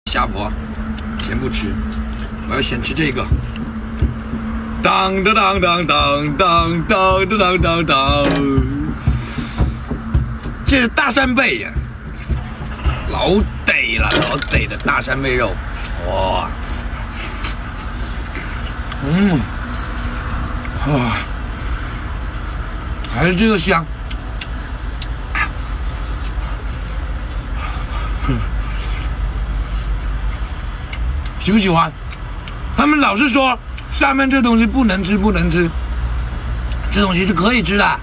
下播，先不吃，我要先吃这个。当当当当当当当当当当，这是大扇贝呀，老得了，老得的大扇贝肉，哇，还是这个香。喜不喜欢？他们老是说下面这东西不能吃，不能吃，这东西是可以吃的。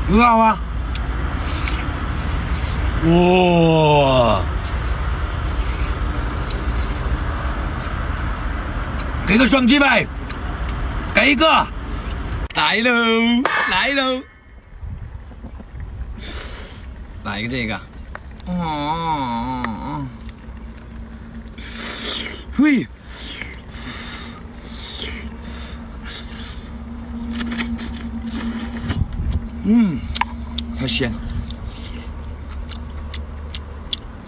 很好啊！哇！给个双击呗，给一个，来喽，来喽！来一个这个，嘿，太鲜，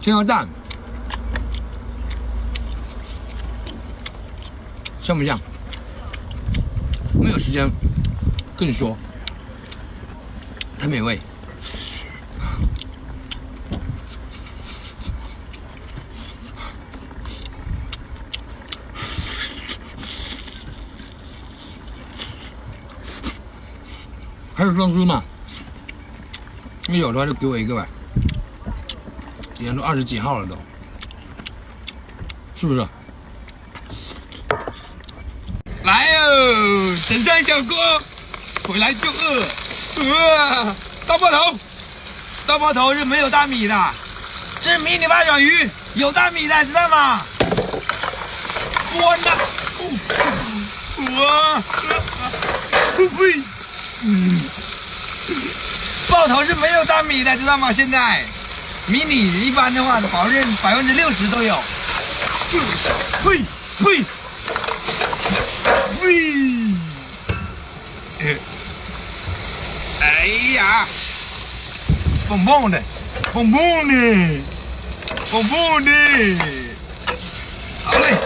煎个蛋，像不像？没有时间跟你说，太美味。还有双酥嘛？那有的话就给我一个呗。今天都20几号了都，是不是？来哟，神山小哥，回来就饿。大波头，大波头是没有大米的，这是迷你八爪鱼，有大米的，知道吗？我呢，爆头是没有大米的，知道吗？现在迷你一般的话，保证60%都有。哎呀，蹦蹦的，蹦蹦的，蹦蹦的。好嘞，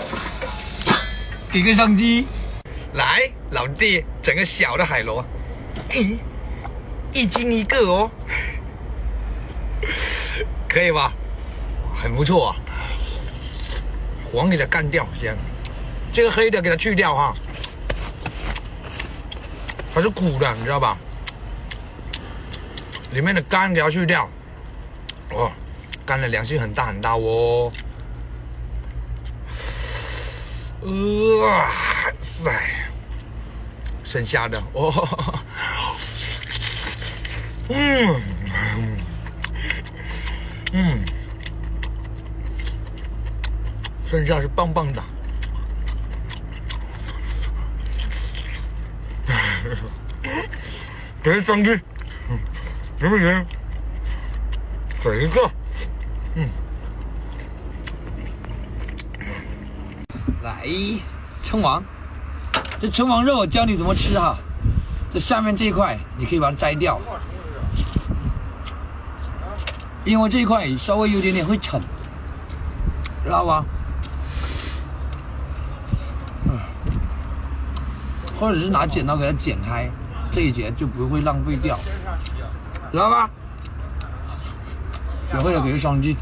给个相机。来，老弟，整个小的海螺。1斤1个哦，可以吧？很不错啊。黄给它干掉先，这个黑的给它去掉哈，它是苦的，你知道吧？里面的肝给它去掉。哦，肝的良性很大很大哦。剩下的哦。剩下是棒棒的。给双击，行不行？给一个，来，称王，这称王肉我教你怎么吃哈。这下面这一块你可以把它摘掉，因为这一块稍微有点点会沉，知道吧？或者是拿剪刀给它剪开，这一节就不会浪费掉，知道吧？学会了给个双击。